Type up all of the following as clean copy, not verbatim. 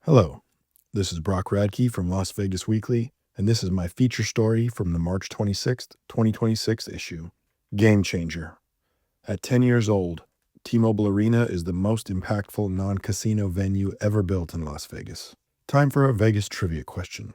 Hello, this is Brock Radke from Las Vegas Weekly, and this is my feature story from the March 26th, 2026 issue. Game Changer. At 10 years old, T-Mobile Arena is the most impactful non-casino venue ever built in Las Vegas. Time for a Vegas trivia question.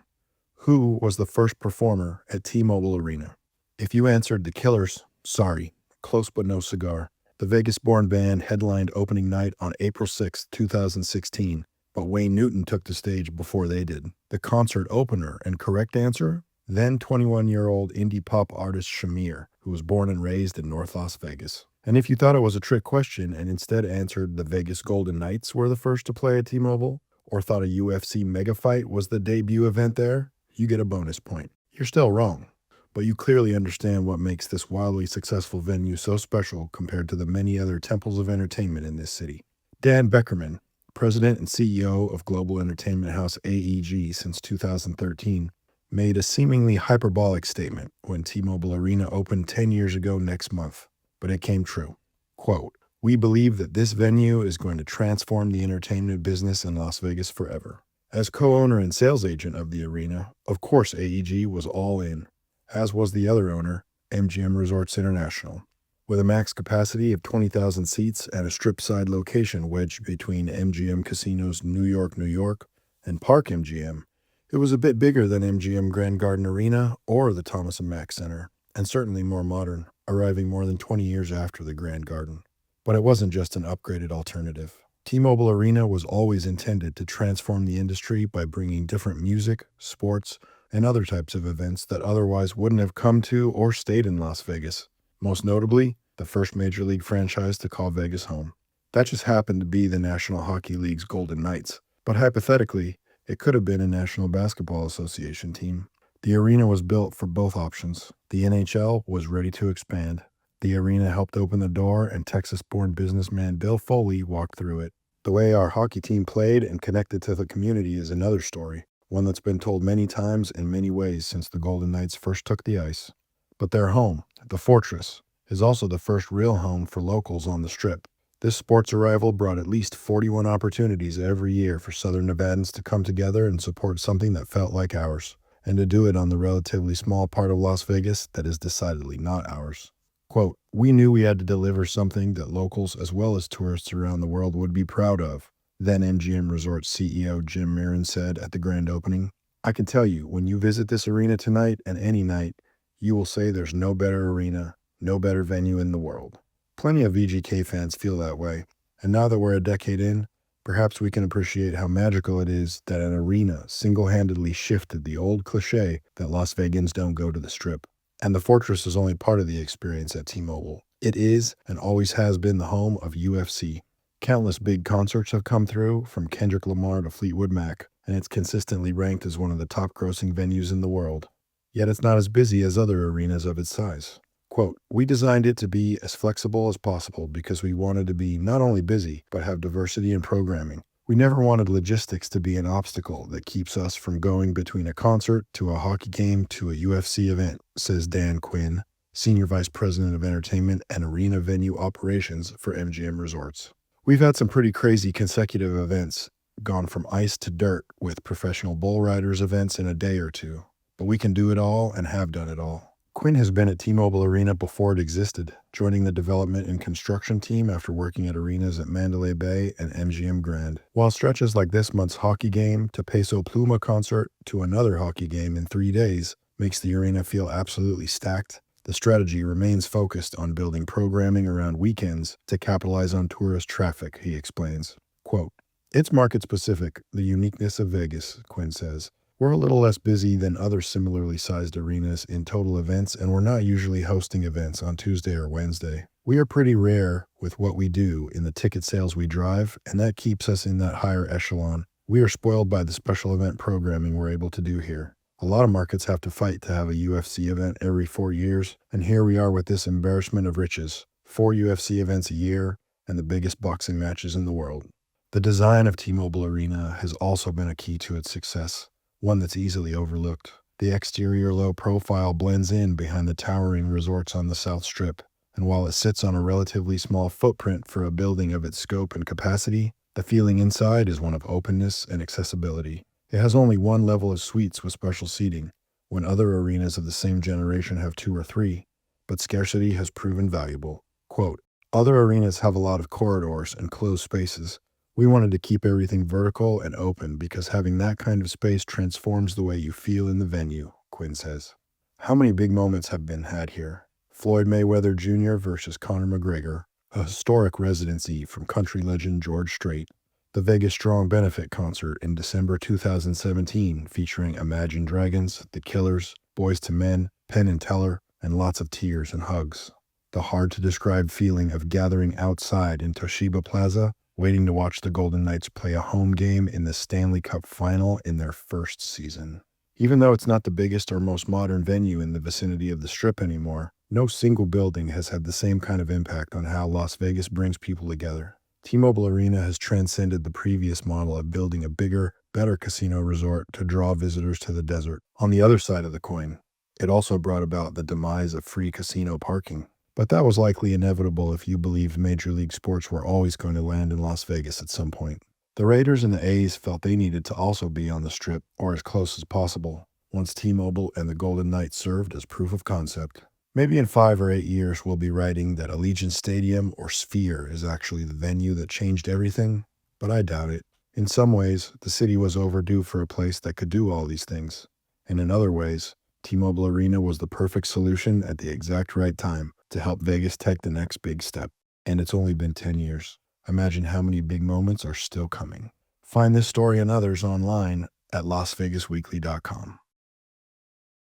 Who was the first performer at T-Mobile Arena? If you answered the Killers, sorry, close but no cigar. The Vegas-born band headlined opening night on April 6, 2016. But Wayne Newton took the stage before they did. The concert opener and correct answer? Then 21-year-old indie pop artist Shamir, who was born and raised in North Las Vegas. And if you thought it was a trick question and instead answered the Vegas Golden Knights were the first to play at T-Mobile, or thought a UFC mega fight was the debut event there, you get a bonus point. You're still wrong, but you clearly understand what makes this wildly successful venue so special compared to the many other temples of entertainment in this city. Dan Beckerman, President and CEO of global entertainment house AEG since 2013, made a seemingly hyperbolic statement when T-Mobile Arena opened 10 years ago next month, but it came true. Quote, "We believe that this venue is going to transform the entertainment business in Las Vegas forever." As co-owner and sales agent of the arena, of course AEG was all in, as was the other owner, MGM Resorts International. With a max capacity of 20,000 seats and a strip-side location wedged between MGM Casinos New York, and Park MGM, it was a bit bigger than MGM Grand Garden Arena or the Thomas & Mack Center, and certainly more modern, arriving more than 20 years after the Grand Garden. But it wasn't just an upgraded alternative. T-Mobile Arena was always intended to transform the industry by bringing different music, sports, and other types of events that otherwise wouldn't have come to or stayed in Las Vegas. Most notably, the first Major League franchise to call Vegas home. That just happened to be the National Hockey League's Golden Knights, but hypothetically, it could have been a National Basketball Association team. The arena was built for both options. The NHL was ready to expand. The arena helped open the door, and Texas-born businessman Bill Foley walked through it. The way our hockey team played and connected to the community is another story, one that's been told many times in many ways since the Golden Knights first took the ice. But their home, the Fortress, is also the first real home for locals on the Strip. This sports arrival brought at least 41 opportunities every year for Southern Nevadans to come together and support something that felt like ours, and to do it on the relatively small part of Las Vegas that is decidedly not ours. Quote, "We knew we had to deliver something that locals as well as tourists around the world would be proud of," then MGM Resorts CEO Jim Mirren said at the grand opening. "I can tell you, when you visit this arena tonight and any night, you will say there's no better arena, no better venue in the world." Plenty of VGK fans feel that way, and now that we're a decade in, perhaps we can appreciate how magical it is that an arena single-handedly shifted the old cliche that Las Vegans don't go to the Strip. And the Fortress is only part of the experience at T-Mobile. It is and always has been the home of UFC. Countless big concerts have come through, from Kendrick Lamar to Fleetwood Mac, and it's consistently ranked as one of the top-grossing venues in the world. Yet it's not as busy as other arenas of its size. Quote, "We designed it to be as flexible as possible because we wanted to be not only busy, but have diversity in programming. We never wanted logistics to be an obstacle that keeps us from going between a concert to a hockey game to a UFC event," says Dan Quinn, Senior Vice President of Entertainment and Arena Venue Operations for MGM Resorts. "We've had some pretty crazy consecutive events, gone from ice to dirt with professional bull riders events in a day or two, but we can do it all and have done it all." Quinn has been at T-Mobile Arena before it existed, joining the development and construction team after working at arenas at Mandalay Bay and MGM Grand. While stretches like this month's hockey game to Peso Pluma concert to another hockey game in 3 days makes the arena feel absolutely stacked, the strategy remains focused on building programming around weekends to capitalize on tourist traffic, he explains. Quote, "It's market-specific, the uniqueness of Vegas," Quinn says. "We're a little less busy than other similarly sized arenas in total events, and we're not usually hosting events on Tuesday or Wednesday. We are pretty rare with what we do in the ticket sales we drive, and that keeps us in that higher echelon. We are spoiled by the special event programming we're able to do here. A lot of markets have to fight to have a UFC event every 4 years, and here we are with this embarrassment of riches, 4 UFC events a year, and the biggest boxing matches in the world." The design of T-Mobile Arena has also been a key to its success, one that's easily overlooked. The exterior low profile blends in behind the towering resorts on the South Strip, and while it sits on a relatively small footprint for a building of its scope and capacity, The feeling inside is one of openness and accessibility. It has only one level of suites with special seating, when other arenas of the same generation have two or three, but scarcity has proven valuable. Quote, other arenas have a lot of corridors and closed spaces. We wanted to keep everything vertical and open because having that kind of space transforms the way you feel in the venue, Quinn says. How many big moments have been had here? Floyd Mayweather Jr. versus Conor McGregor, a historic residency from country legend George Strait, the Vegas Strong Benefit concert in December 2017 featuring Imagine Dragons, The Killers, Boys to Men, Penn and Teller, and lots of tears and hugs. The hard-to-describe feeling of gathering outside in Toshiba Plaza, waiting to watch the Golden Knights play a home game in the Stanley Cup Final in their first season. Even though it's not the biggest or most modern venue in the vicinity of the Strip anymore, no single building has had the same kind of impact on how Las Vegas brings people together. T-Mobile Arena has transcended the previous model of building a bigger, better casino resort to draw visitors to the desert. On the other side of the coin, it also brought about the demise of free casino parking. But that was likely inevitable if you believed Major League sports were always going to land in Las Vegas at some point. The Raiders and the A's felt they needed to also be on the Strip, or as close as possible, once T-Mobile and the Golden Knights served as proof of concept. Maybe in 5 or 8 years we'll be writing that Allegiant Stadium or Sphere is actually the venue that changed everything, but I doubt it. In some ways, the city was overdue for a place that could do all these things. And in other ways, T-Mobile Arena was the perfect solution at the exact right time to help Vegas take the next big step. And it's only been 10 years. Imagine how many big moments are still coming. Find this story and others online at LasVegasWeekly.com.